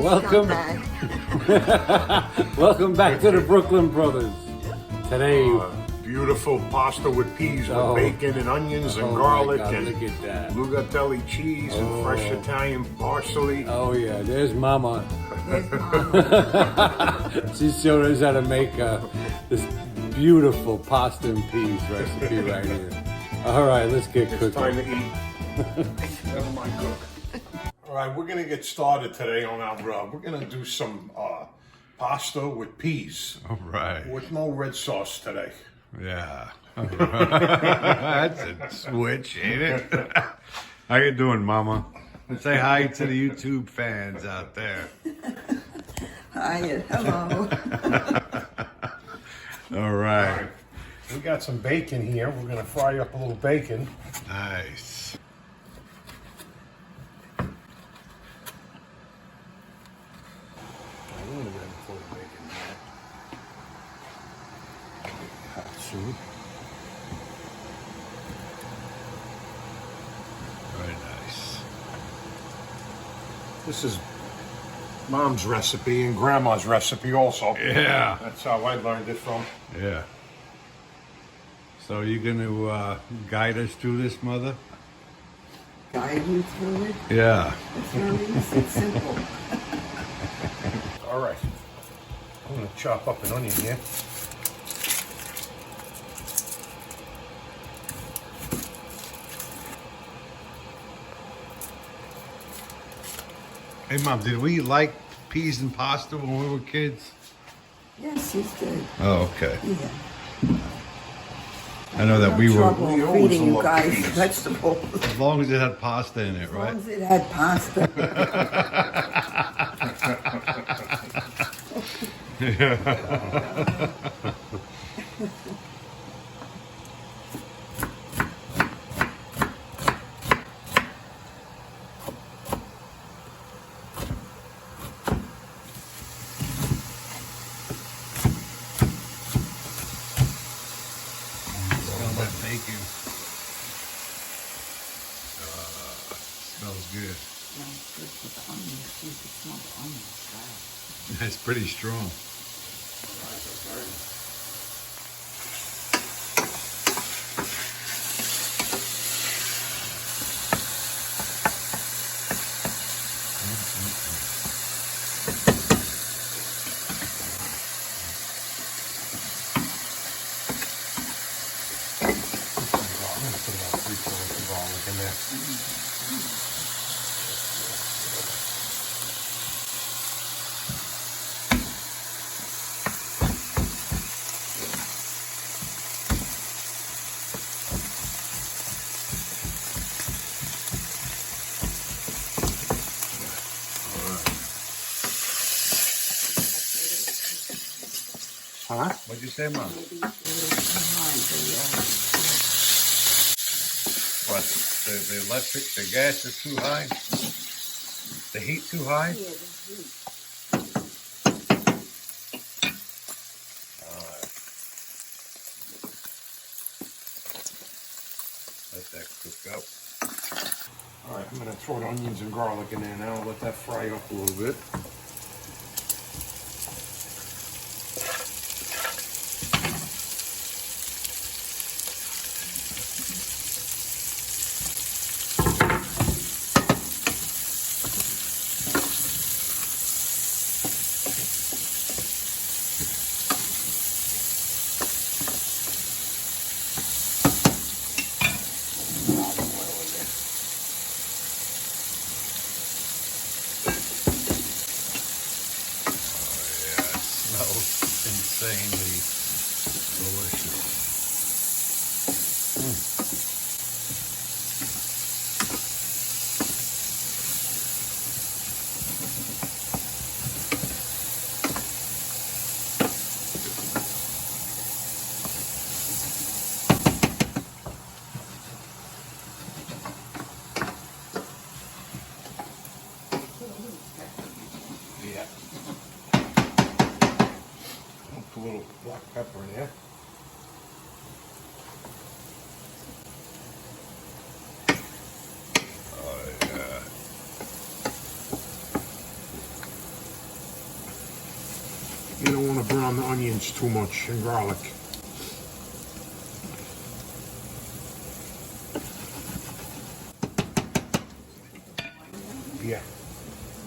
Welcome. Welcome back to the Brooklyn Brothers. Today, Beautiful pasta with peas with bacon and onions and oh my garlic God, and look at that. Lugatelli cheese and fresh Italian parsley. Oh yeah, there's Mama. There's Mama. She showed us how to make this beautiful pasta and peas recipe right here. All right, let's get It's cooking. time to eat. Never mind cook. All right, we're gonna get started today on our. We're gonna do some pasta with peas. All right. With no red sauce today. Yeah. That's a switch, ain't it? How you doing, Mama? Say hi to the YouTube fans out there. Hi, hello. All right. We got some bacon here. We're gonna fry up a little bacon. Nice. I'm gonna pour the bacon here. Hot soup. Very nice. This is Mom's recipe and Grandma's recipe also. Yeah. That's how I learned it from. Yeah. So you gonna guide us through this, Mother? Guide you through it. Yeah. It's very easy, it's simple. All right. I'm gonna chop up an onion here. Hey, Mom, did we like peas and pasta when we were kids? Yes, you did. Oh, okay. Yeah. I know that No we were, trouble we always feeding you love guys peas. vegetables. as long as it had pasta in it, As right? long as it had pasta. Smell that bacon. Smells good. Smells good with the onions. You can smell the onions. Wow. That's pretty strong. I'm gonna put about 3 cloves of garlic in there. Huh? What'd you say, Mom? Maybe it's a little too high, What? The electric, the gas is too high? The heat too high? yeah, the heat. Let that cook up. All right, I'm gonna throw the onions and garlic in there now. Let that fry up a little bit. Yeah, it smells insanely delicious. Yeah. Put a little black pepper in there. to brown the onions too much and garlic. Yeah.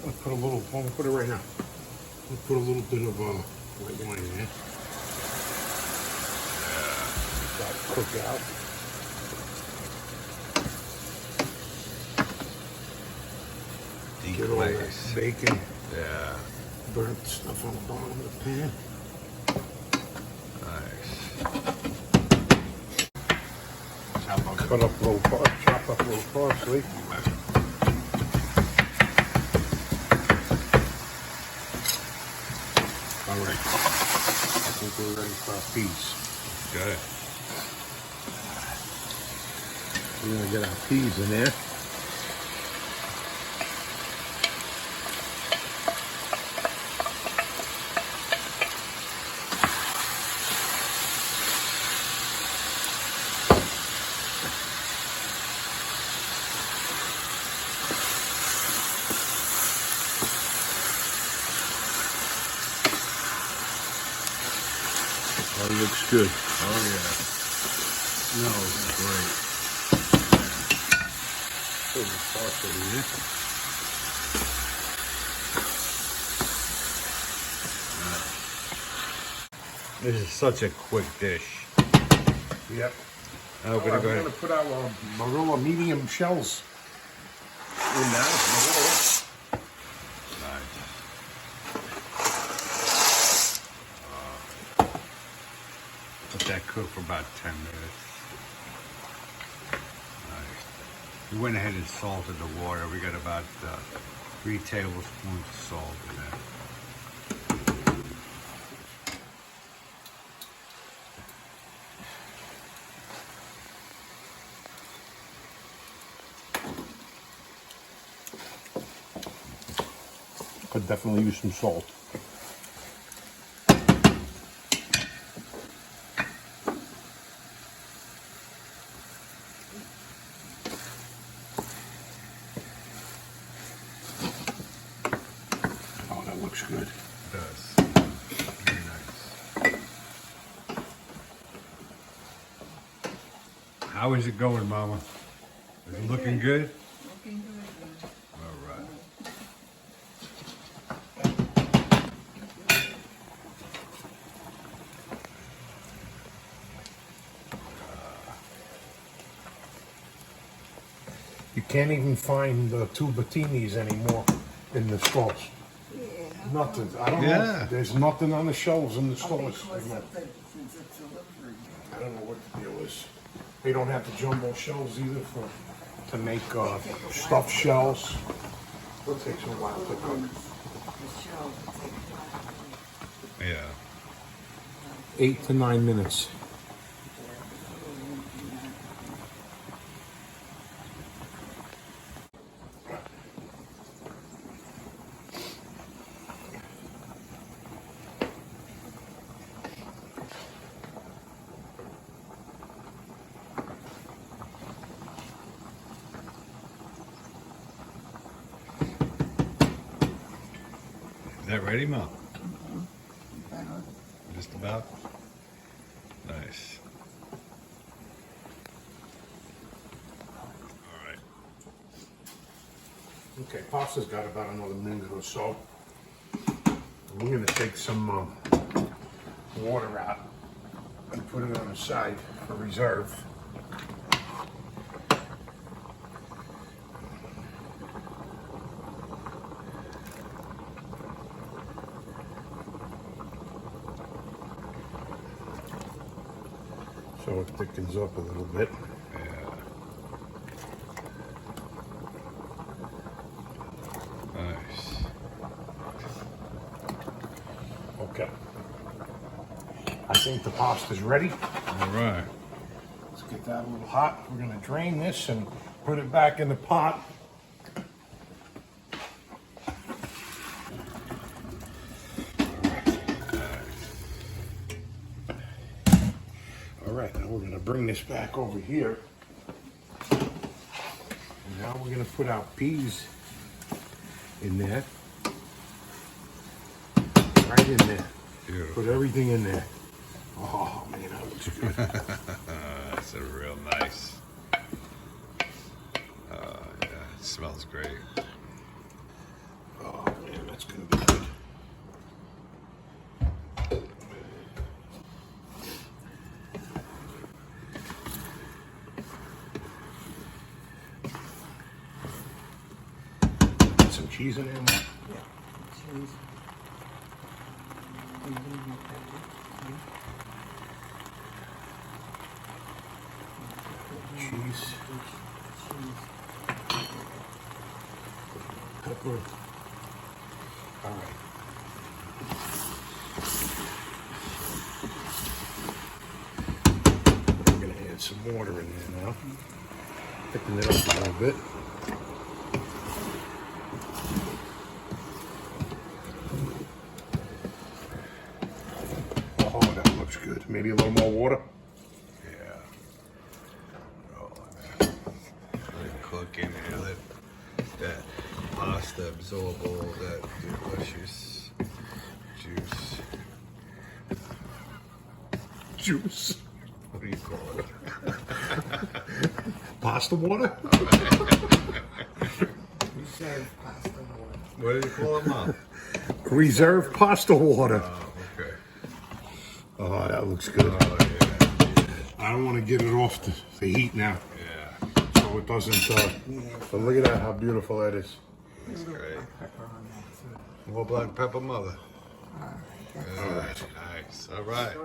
I'll put a little, I'll put it right now. I'll put a little bit of white wine in there. Let that cook out. Get all that bacon. Yeah. Burnt stuff on the bottom of the pan. Nice. Cut up little, chop up little parsley. All right. I think we're ready for our peas. Good. We're gonna get our peas in there. Oh, it looks good. Oh yeah. Smells great. Put the parsley in there. This is such a quick dish. Yep. Now we're gonna go We're ahead. gonna put our marilla medium shells in that. Let that cook for about 10 minutes. Nice. We went ahead and salted the water. We got about 3 tablespoons of salt in there. Could definitely use some salt. Oh, that looks good. It does. Very nice. How is it going, Mama? Is it looking good? Looking good. All right. You can't even find the two batinis anymore in the stores. Yeah. Nothing. I don't know. Yeah. There's nothing on the shelves in the stores. Because of the delivery. I don't know what the deal is. They don't have the jumbo shells either to make stuffed shells. It'll take a while to cook. The shell. Yeah. 8 to 9 minutes. Is that ready, Mom? Just about? Nice. All right. Okay, pasta's got about another minute or so. We're gonna take some water out and put it on the side for reserve. So it thickens up a little bit. Yeah. Nice. Okay. I think the pasta's ready. All right. Let's get that a little hot. We're gonna drain this and put it back in the pot. All right, now we're gonna bring this back over here. And now we're gonna put our peas in there. Right in there. Beautiful. Put everything in there. Oh man, that looks good. That's a real nice. Yeah, it smells great. Oh man, that's gonna be good. Put some cheese in there. Yeah. Cheese. And then you pepper. Cheese, Cheese. pepper. All right. I'm gonna add some water in there now. Thicken it up a little bit. Oh, that looks good. Maybe a little more water. Yeah. Let it cook in there. Let that pasta absorb all that delicious juice. Juice. What do you call it? Pasta water? Reserve pasta water. What do you call it, Mom? Reserve pasta water. Oh, okay. Oh, that looks good. Oh, yeah. I don't want to get it off the heat now, Yeah. so it doesn't. But look at that, how beautiful that is. That's great. Pepper on that too. More black pepper, mother. All right. All right. Nice. All right.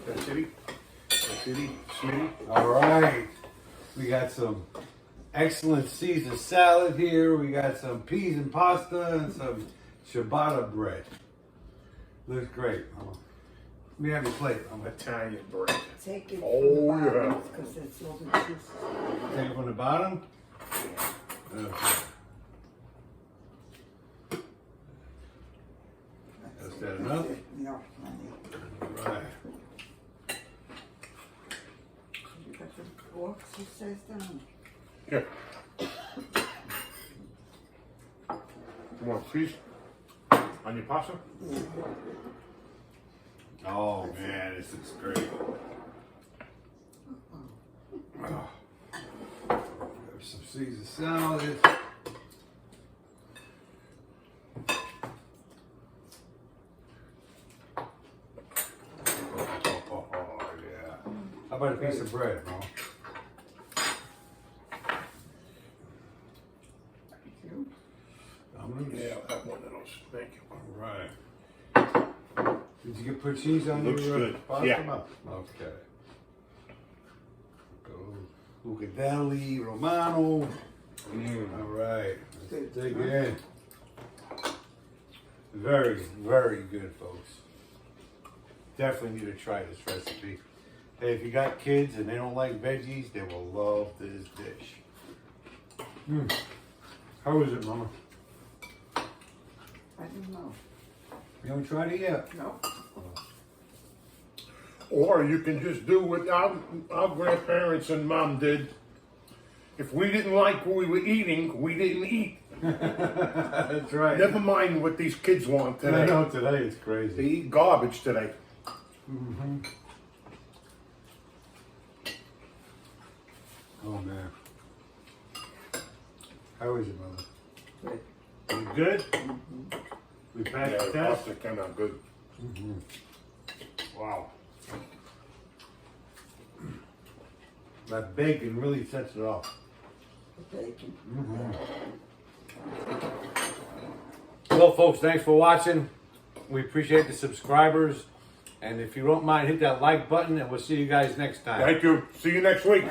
That's it. That's it. Smitty. All right. We got some excellent Caesar salad here. We got some peas and pasta and some ciabatta bread. Looks great. Let me have your plate. I'm gonna Italian bread. Take it Oh, from the yeah. bottom because it's all the juice. take it from the bottom. Okay. Is that enough? No, honey. All right. You got the forks, he says down. Here. You want cheese on your pasta? Oh man, this looks great. Oh. There's some Caesar salad. Oh yeah. How about a piece of bread, Mom? Yeah, I'll have one of those. Thank you. All right. Did you get put cheese on Looks your good. pasta? Yeah. Mom? Okay. Go Uccelli Romano. All right. Let's dig in. Very, very good, folks. Definitely need to try this recipe. Hey, if you got kids and they don't like veggies, they will love this dish. How is it, Mama? I don't know. You haven't tried it yet? No. Or you can just do what our grandparents and mom did. If we didn't like what we were eating, we didn't eat. That's right. Never mind what these kids want I today. know today it's They crazy. eat garbage today. Oh man. How is it, Mother? Good. You good? We passed Yeah, the the test? pasta came out good. Wow. That bacon really sets it off. The bacon. Well, folks, thanks for watching. We appreciate the subscribers. And if you don't mind, hit that like button, and we'll see you guys next time. Thank you. See you next week.